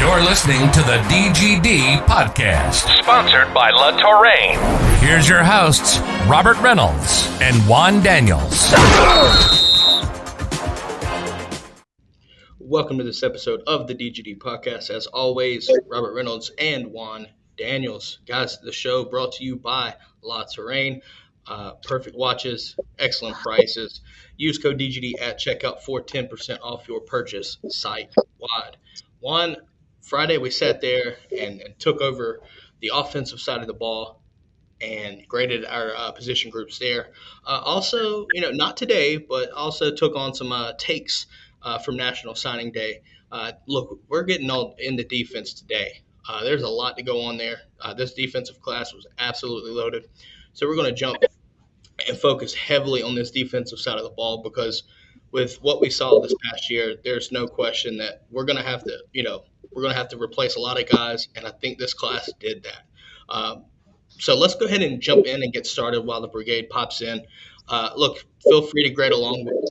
You're listening to the DGD Podcast, sponsored by La Touraine. Here's your hosts, Robert Reynolds and Juan Daniels. Welcome to this episode of the DGD Podcast. As always, Robert Reynolds and Juan Daniels. Guys, the show brought to you by La Touraine. Perfect watches, excellent prices. Use code DGD at checkout for 10% off your purchase site-wide. Juan, Friday we sat there and took over the offensive side of the ball and graded our position groups there. Also, not today, but also took on some takes from National Signing Day. Look, we're getting all in the defense today. There's a lot to go on there. This defensive class was absolutely loaded. So we're going to jump and focus heavily on this defensive side of the ball because with what we saw this past year, there's no question that we're going to have to replace a lot of guys, and I think this class did that. So let's go ahead and jump in and get started while the brigade pops in. Look, feel free to grade along with us,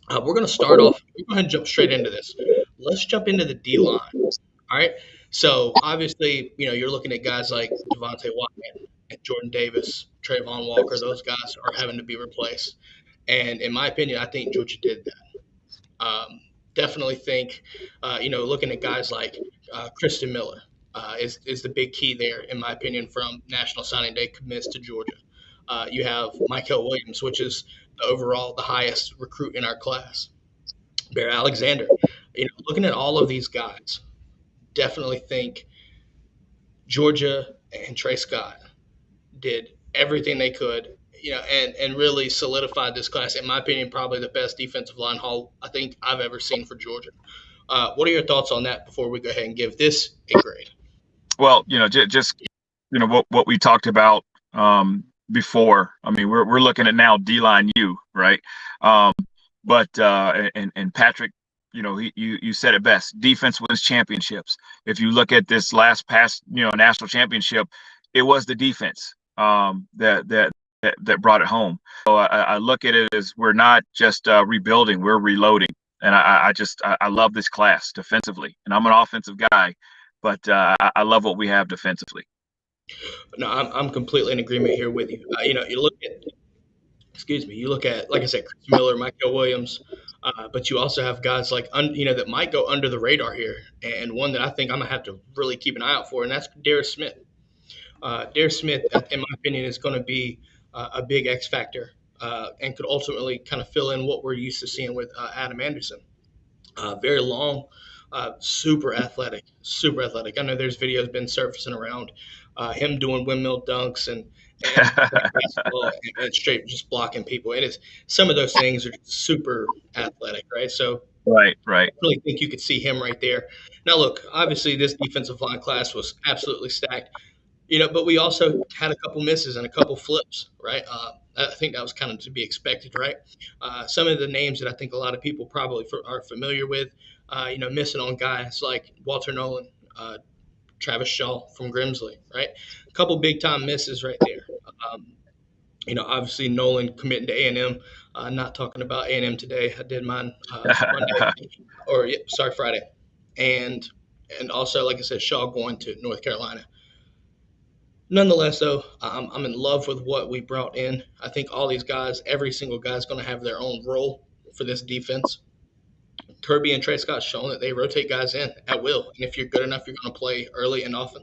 guys. We're going to start off. We're going to jump straight into this. Let's jump into the D-line. All right. So obviously, you're looking at guys like Devontae Wyatt and Jordan Davis, Trayvon Walker. Those guys are having to be replaced. And in my opinion, I think Georgia did that. Definitely think, looking at guys like Kristen Miller is the big key there, in my opinion, from National Signing Day commits to Georgia. You have Michael Williams, which is the highest recruit in our class. Bear Alexander. Looking at all of these guys, definitely think Georgia and Trey Scott did everything they could, and really solidified this class. In my opinion, probably the best defensive line haul I think I've ever seen for Georgia. What are your thoughts on that before we go ahead and give this a grade? Well, what we talked about before. I mean, we're looking at now D-line U, right? But Patrick, you said it best. Defense wins championships. If you look at this past national championship, it was the defense that brought it home. So I look at it as we're not just rebuilding, we're reloading. And I love this class defensively. And I'm an offensive guy, but I love what we have defensively. No, I'm completely in agreement here with you. You look at, like I said, Chris Miller, Michael Williams, but you also have guys like, that might go under the radar here. And one that I think I'm going to have to really keep an eye out for, and that's Darius Smith. Darius Smith, in my opinion, is going to be a big X factor and could ultimately kind of fill in what we're used to seeing with Adam Anderson. Very long, super athletic. I know there's videos been surfacing around him doing windmill dunks and basketball and straight just blocking people. It is, some of those things are super athletic, right? So right. I really think you could see him right there. Now, look, obviously this defensive line class was absolutely stacked, but we also had a couple misses and a couple flips, right? I think that was kind of to be expected, right? Some of the names that I think a lot of people probably are familiar with, missing on guys like Walter Nolan, Travis Shaw from Grimsley, right? A couple big-time misses right there. Obviously Nolan committing to A&M. Not talking about A&M today. I did mine Monday Friday. And also, like I said, Shaw going to North Carolina. Nonetheless, though, I'm in love with what we brought in. I think all these guys, every single guy is going to have their own role for this defense. Kirby and Trey Scott shown that they rotate guys in at will. And if you're good enough, you're going to play early and often.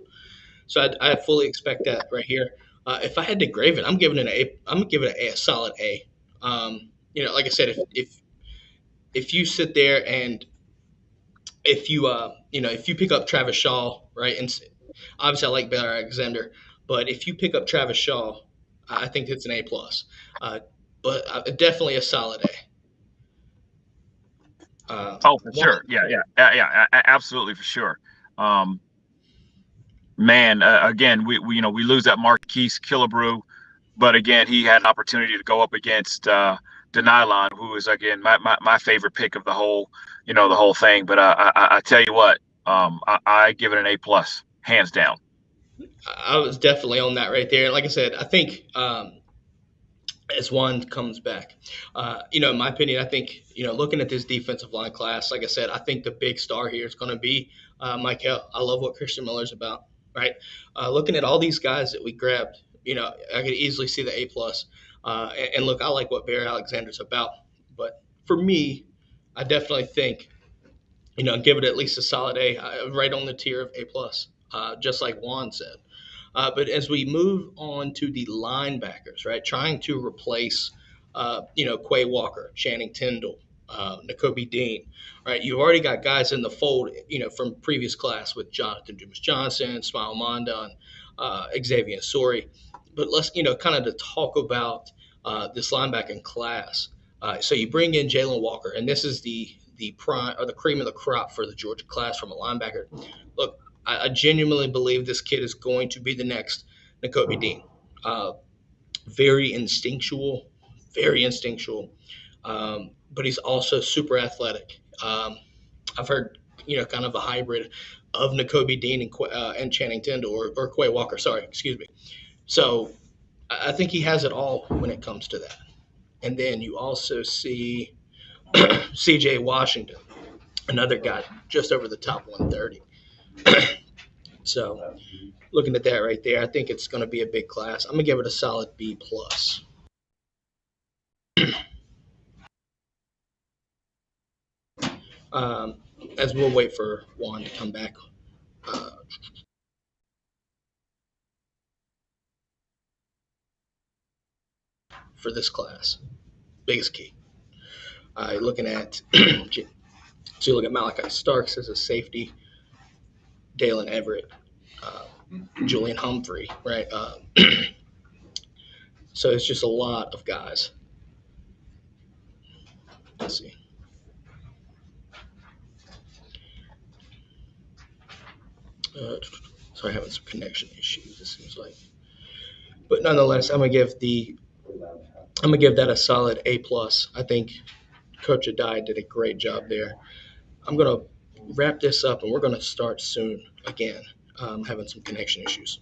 So I fully expect that right here. If I had to grade it, I'm giving it a solid A. Like I said, if you sit there and if you pick up Travis Shaw, right, and obviously I like Bear Alexander, but if you pick up Travis Shaw, I think it's an A+. But definitely a solid A. For sure. Yeah, absolutely, for sure. Again, we lose that Marquise Killebrew, but again, he had an opportunity to go up against Denylon, who is again my favorite pick of the whole thing. But I tell you what, I give it an A+, hands down. I was definitely on that right there. Like I said, I think as Juan comes back. In my opinion, I think, looking at this defensive line class, like I said, I think the big star here is going to be Michael. I love what Christian Miller's about, right? Looking at all these guys that we grabbed, I could easily see the A plus. And look, I like what Bear Alexander's about, but for me, I definitely think, give it at least a solid A, right on the tier of A plus, just like Juan said. But as we move on to the linebackers, right, trying to replace, Quay Walker, Channing Tindall, Nakobe Dean, right? You've already got guys in the fold, from previous class with Jonathan Dumas Johnson, Smile Monda, and Xavier Sori. But let's, kind of to talk about this linebacking class. So you bring in Jalen Walker, and this is the prime or the cream of the crop for the Georgia class from a linebacker. Look, I genuinely believe this kid is going to be the next Nakobe Dean. Very instinctual, but he's also super athletic. I've heard, kind of a hybrid of Nakobe Dean and Channing Tindall or Quay Walker. Sorry, excuse me. So I think he has it all when it comes to that. And then you also see C.J. Washington, another guy just over the top 130. So looking at that right there, I think it's going to be a big class. I'm going to give it a solid B plus. As we'll wait for Juan to come back. For this class, biggest key. Looking at so you look at Malachi Starks as a safety, Dalen Everett, Julian Humphrey, right? So it's just a lot of guys. Let's see. Sorry, having some connection issues, it seems like. But nonetheless, I'm gonna give that a solid A plus. I think Coach Adai did a great job there. I'm gonna wrap this up, and we're gonna start soon again. Having some connection issues.